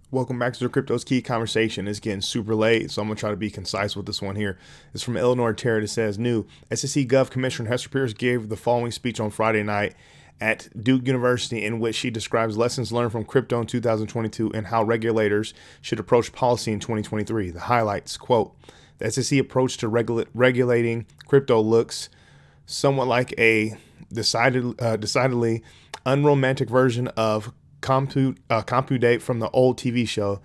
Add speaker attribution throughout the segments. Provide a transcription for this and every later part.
Speaker 1: Welcome back to the Crypto's Key conversation. It's getting super late, so I'm going to try to be concise with this one here. It's from Eleanor Terry. It says, new SEC Gov Commissioner Hester Pierce gave the following speech on Friday night at Duke University in which she describes lessons learned from crypto in 2022 and how regulators should approach policy in 2023. The highlights, quote, the SEC approach to regulating crypto looks somewhat like a decidedly unromantic version of Compudate from the old TV show.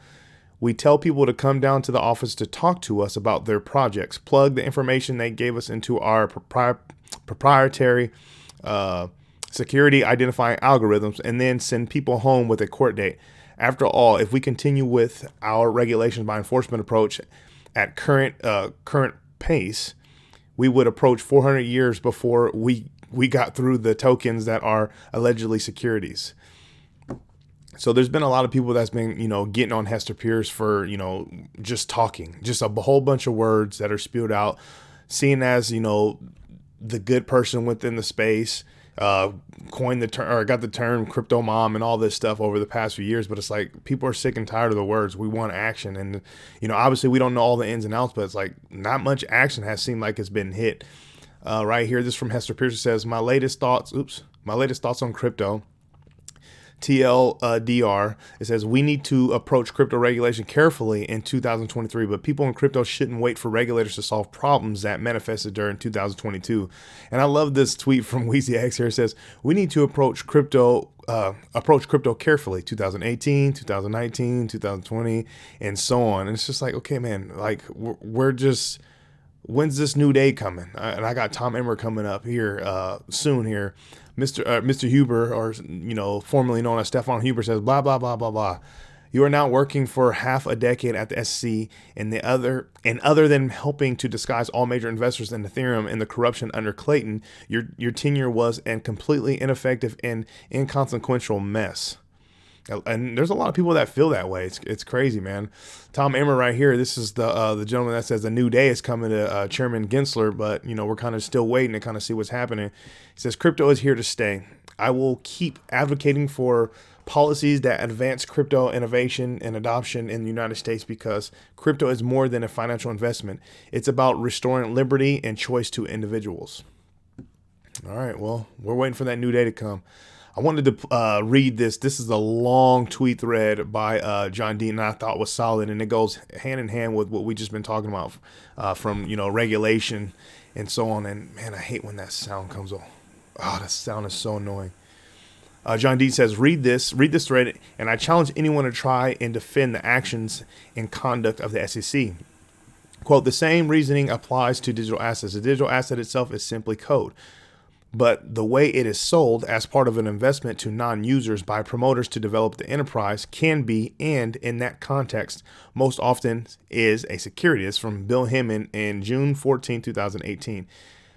Speaker 1: We tell people to come down to the office to talk to us about their projects, plug the information they gave us into our proprietary security identifying algorithms, and then send people home with a court date. After all, if we continue with our regulations by enforcement approach at current pace, we would approach 400 years before we got through the tokens that are allegedly securities. So there's been a lot of people that's been, getting on Hester Pierce for, just talking, just a whole bunch of words that are spewed out, seen as, the good person within the space, coined the term or got the term crypto mom and all this stuff over the past few years. But it's like people are sick and tired of the words. We want action. And, obviously we don't know all the ins and outs, but it's like not much action has seemed like it's been hit. Right here, this from Hester Pierce. It says, my latest thoughts on crypto. TLDR, it says we need to approach crypto regulation carefully in 2023, but people in crypto shouldn't wait for regulators to solve problems that manifested during 2022. And I love this tweet from Weezy X here. It says we need to approach crypto carefully, 2018, 2019, 2020, and so on. And it's just like, okay, man, like we're just, when's this new day coming? And I got Tom Emmer coming up here soon here. Mr. Huber, or formerly known as Stefan Huber, says blah blah blah blah blah. You are now working for half a decade at the SEC, and other than helping to disguise all major investors in Ethereum and the corruption under Clayton, your tenure was an completely ineffective and inconsequential mess. And there's a lot of people that feel that way. It's crazy, man. Tom Emmer right here. This is the gentleman that says a new day is coming to Chairman Gensler, but we're kind of still waiting to kind of see what's happening. He says crypto is here to stay. I will keep advocating for policies that advance crypto innovation and adoption in the United States because crypto is more than a financial investment. It's about restoring liberty and choice to individuals. All right, well, we're waiting for that new day to come. I wanted to read this. This is a long tweet thread by John Dean, and I thought was solid, and it goes hand in hand with what we just been talking about from regulation and so on. And man, I hate when that sound comes on. Oh, that sound is so annoying. John Dean says, read this thread, and I challenge anyone to try and defend the actions and conduct of the SEC. Quote, the same reasoning applies to digital assets. The digital asset itself is simply code. But the way it is sold as part of an investment to non-users by promoters to develop the enterprise can be, and in that context, most often is a security. It's from Bill Hinman in June 14, 2018.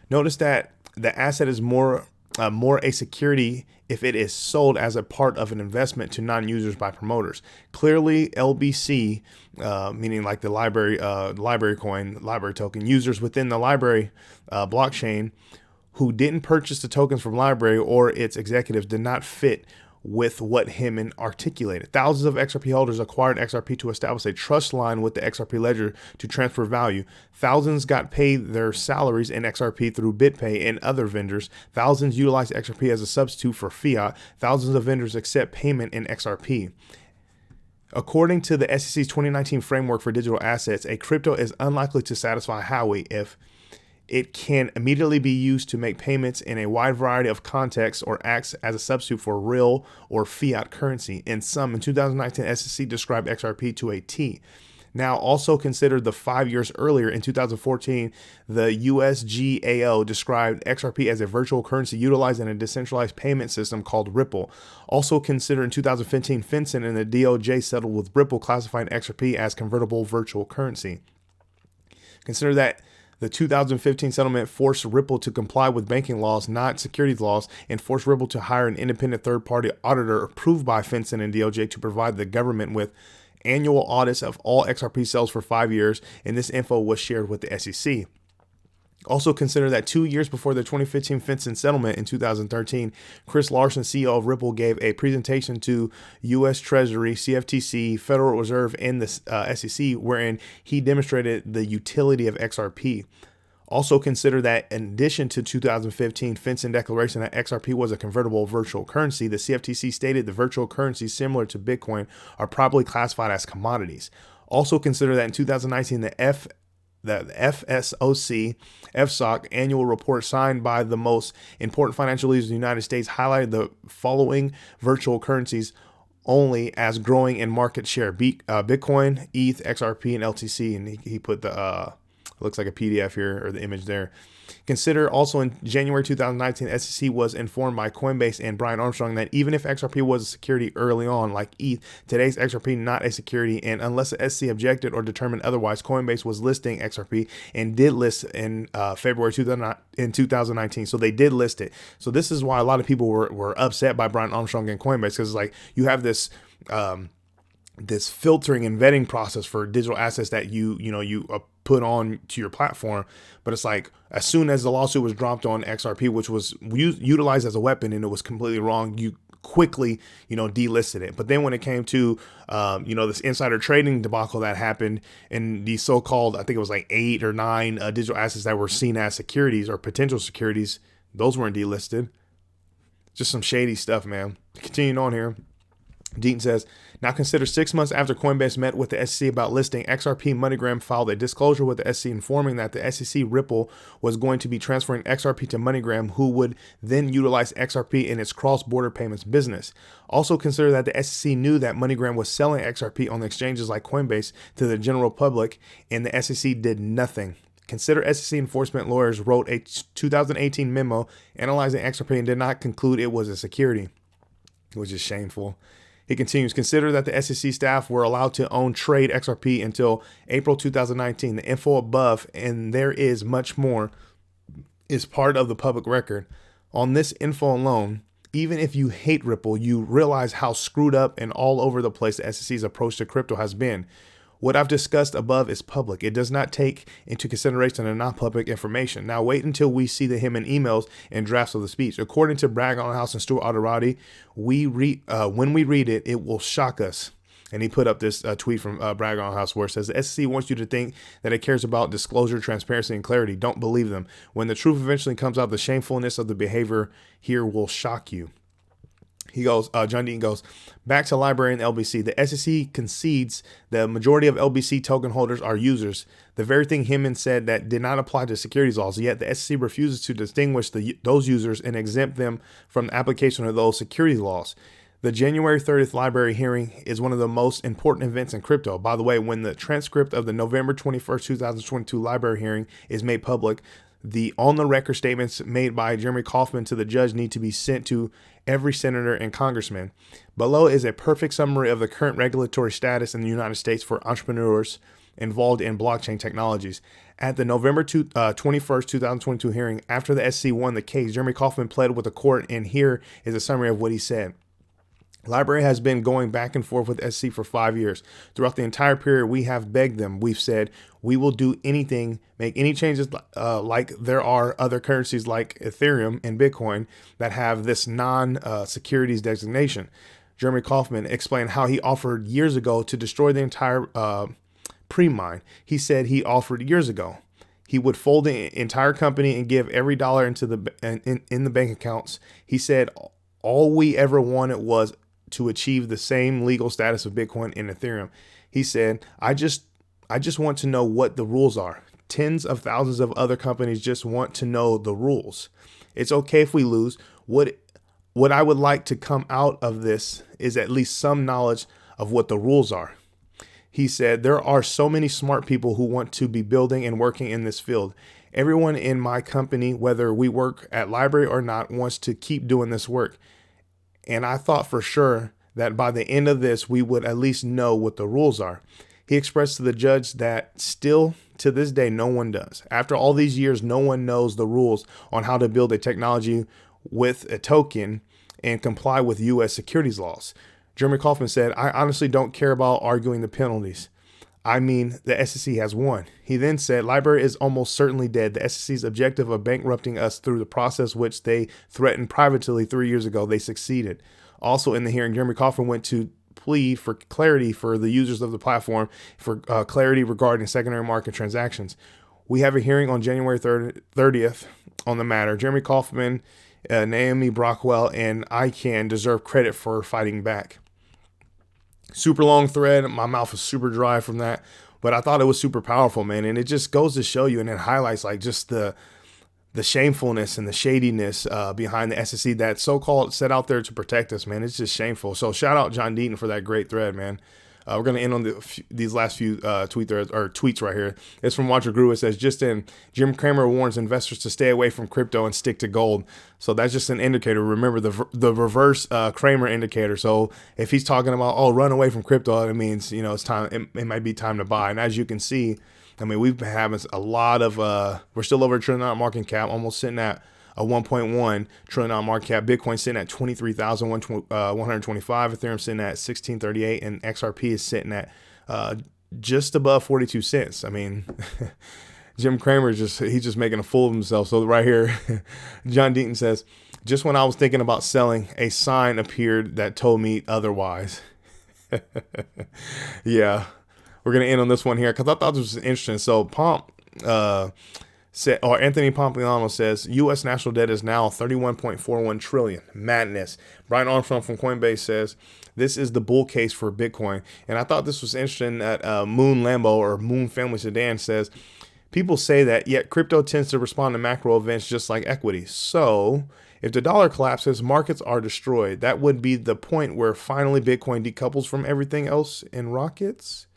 Speaker 1: Notice that the asset is more a security if it is sold as a part of an investment to non-users by promoters. Clearly, LBC, meaning like the library coin, library token, users within the library blockchain who didn't purchase the tokens from library or its executives did not fit with what Hinman articulated. Thousands of XRP holders acquired XRP to establish a trust line with the XRP ledger to transfer value. Thousands got paid their salaries in XRP through BitPay and other vendors. Thousands utilized XRP as a substitute for fiat. Thousands of vendors accept payment in XRP. According to the SEC's 2019 framework for digital assets, a crypto is unlikely to satisfy Howey if it can immediately be used to make payments in a wide variety of contexts or acts as a substitute for real or fiat currency. In 2019, SEC described XRP to a T. Now, also considered the 5 years earlier, in 2014, the USGAO described XRP as a virtual currency utilizing a decentralized payment system called Ripple. Also considered in 2015, FinCEN and the DOJ settled with Ripple classifying XRP as convertible virtual currency. Consider that the 2015 settlement forced Ripple to comply with banking laws, not securities laws, and forced Ripple to hire an independent third-party auditor approved by FinCEN and DOJ to provide the government with annual audits of all XRP sales for 5 years, and this info was shared with the SEC. Also consider that 2 years before the 2015 FinCEN settlement in 2013, Chris Larsen, CEO of Ripple, gave a presentation to U.S. Treasury, CFTC, Federal Reserve, and the SEC, wherein he demonstrated the utility of XRP. Also consider that in addition to 2015 FinCEN declaration that XRP was a convertible virtual currency, the CFTC stated the virtual currencies similar to Bitcoin are properly classified as commodities. Also consider that in 2019, the FSOC annual report signed by the most important financial leaders in the United States highlighted the following virtual currencies only as growing in market share: Bitcoin, ETH, XRP, and LTC. And he put the looks like a PDF here, or the image there. Consider also in January 2019, SEC was informed by Coinbase and Brian Armstrong that even if XRP was a security early on, like ETH, today's XRP not a security, and unless the SEC objected or determined otherwise, Coinbase was listing XRP and did list in February 2019. So they did list it. So this is why a lot of people were upset by Brian Armstrong and Coinbase, because like you have this this filtering and vetting process for digital assets that you put on to your platform. But it's like, as soon as the lawsuit was dropped on XRP, which was utilized as a weapon and it was completely wrong, you quickly, delisted it. But then when it came to, this insider trading debacle that happened and the so-called, I think it was like 8 or 9 digital assets that were seen as securities or potential securities, those weren't delisted. Just some shady stuff, man. Continuing on here. Deaton says, now consider 6 months after Coinbase met with the SEC about listing, XRP, MoneyGram filed a disclosure with the SEC informing that the SEC Ripple was going to be transferring XRP to MoneyGram, who would then utilize XRP in its cross-border payments business. Also consider that the SEC knew that MoneyGram was selling XRP on exchanges like Coinbase to the general public, and the SEC did nothing. Consider SEC enforcement lawyers wrote a 2018 memo analyzing XRP and did not conclude it was a security, which is shameful. He continues, consider that the SEC staff were allowed to own trade XRP until April 2019. The info above, and there is much more, is part of the public record. On this info alone, even if you hate Ripple, you realize how screwed up and all over the place the SEC's approach to crypto has been. What I've discussed above is public. It does not take into consideration the non-public information. Now wait until we see him in emails and drafts of the speech. According to Bragg on House and Stuart Alderati, when we read it, it will shock us. And he put up this tweet from Bragg on House where it says, the SEC wants you to think that it cares about disclosure, transparency, and clarity. Don't believe them. When the truth eventually comes out, the shamefulness of the behavior here will shock you. He goes, John Deaton goes, back to LBRY and LBC. The SEC concedes the majority of LBC token holders are users, the very thing Hinman said that did not apply to securities laws. Yet the SEC refuses to distinguish those users and exempt them from the application of those securities laws. The January 30th LBRY hearing is one of the most important events in crypto. By the way, when the transcript of the November 21st, 2022 LBRY hearing is made public, the on-the-record statements made by Jeremy Kauffman to the judge need to be sent to every senator and congressman. Below is a perfect summary of the current regulatory status in the United States for entrepreneurs involved in blockchain technologies. At the November 21st, 2022 hearing, after the SEC won the case, Jeremy Kauffman pled with the court, and here is a summary of what he said. LBRY has been going back and forth with SEC for 5 years. Throughout the entire period, we have begged them. We've said we will do anything, make any changes like there are other currencies like Ethereum and Bitcoin that have this non-securities designation. Jeremy Kauffman explained how he offered years ago to destroy the entire pre-mine. He said he offered years ago. He would fold the entire company and give every dollar into in the bank accounts. He said all we ever wanted was to achieve the same legal status of Bitcoin and Ethereum. He said, I just want to know what the rules are. Tens of thousands of other companies just want to know the rules. It's okay if we lose. What I would like to come out of this is at least some knowledge of what the rules are. He said, there are so many smart people who want to be building and working in this field. Everyone in my company, whether we work at LBRY or not, wants to keep doing this work. And I thought for sure that by the end of this, we would at least know what the rules are. He expressed to the judge that still to this day, no one does. After all these years, no one knows the rules on how to build a technology with a token and comply with U.S. securities laws. Jeremy Kauffman said, I honestly don't care about arguing the penalties. I mean, the SEC has won. He then said, LBRY is almost certainly dead. The SEC's objective of bankrupting us through the process which they threatened privately 3 years ago, they succeeded. Also in the hearing, Jeremy Kauffman went to plea for clarity for the users of the platform, for clarity regarding secondary market transactions. We have a hearing on January 30th on the matter. Jeremy Kauffman, Naomi Brockwell, and ICANN deserve credit for fighting back. Super long thread. My mouth is super dry from that, but I thought it was super powerful, man. And it just goes to show you, and it highlights like just the shamefulness and the shadiness behind the SEC that so-called set out there to protect us, man. It's just shameful. So shout out John Deaton for that great thread, man. We're going to end on these last few tweets right here. It's from Watcher Grew. It says, just in, Jim Cramer warns investors to stay away from crypto and stick to gold. So that's just an indicator. Remember the reverse Cramer indicator. So if he's talking about, oh, run away from crypto, it means, you know, it's time. It might be time to buy. And as you can see, I mean, we've been having a lot of, we're still over $1 trillion market cap, almost sitting at a $1.1 trillion market cap. Bitcoin sitting at 23,125. Ethereum sitting at 1638, and XRP is sitting at just above 42 cents. I mean, Jim Cramer he's just making a fool of himself. So right here, John Deaton says, just when I was thinking about selling, a sign appeared that told me otherwise. Yeah, we're gonna end on this one here because I thought this was interesting. So Anthony Pompliano says U.S. national debt is now 31.41 trillion. Madness. Brian Armstrong from Coinbase says this is the bull case for Bitcoin. And I thought this was interesting that Moon Lambo or Moon Family Sedan says people say that, yet crypto tends to respond to macro events just like equity. So if the dollar collapses, markets are destroyed. That would be the point where finally Bitcoin decouples from everything else in rockets.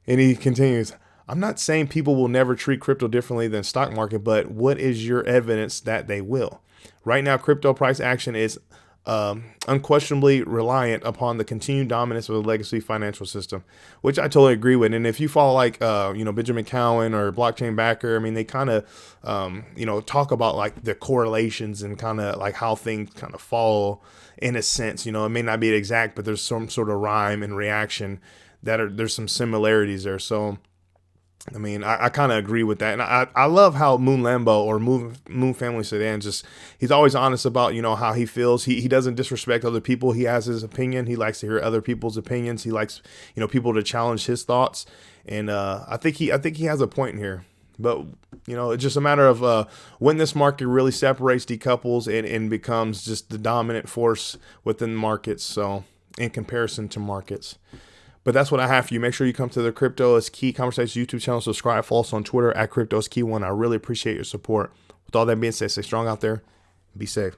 Speaker 1: And he continues, I'm not saying people will never treat crypto differently than stock market, but what is your evidence that they will? Right now, crypto price action is unquestionably reliant upon the continued dominance of the legacy financial system, which I totally agree with. And if you follow like, Benjamin Cowan or Blockchain Backer, I mean, they kind of, talk about like the correlations and kind of like how things kind of fall in a sense. You know, it may not be exact, but there's some sort of rhyme and reaction there's some similarities there. So, I mean, I kind of agree with that. And I love how Moon Lambo or Moon Family Sedan he's always honest about, you know, how he feels. He doesn't disrespect other people. He has his opinion. He likes to hear other people's opinions. He likes, you know, people to challenge his thoughts. And I think he has a point here. But, you know, it's just a matter of when this market really separates, decouples, and becomes just the dominant force within markets. So in comparison to markets. But that's what I have for you. Make sure you come to the Crypto is Key Conversations YouTube channel. Subscribe, follow us on Twitter at Crypto is Key 1. I really appreciate your support. With all that being said, stay strong out there. Be safe.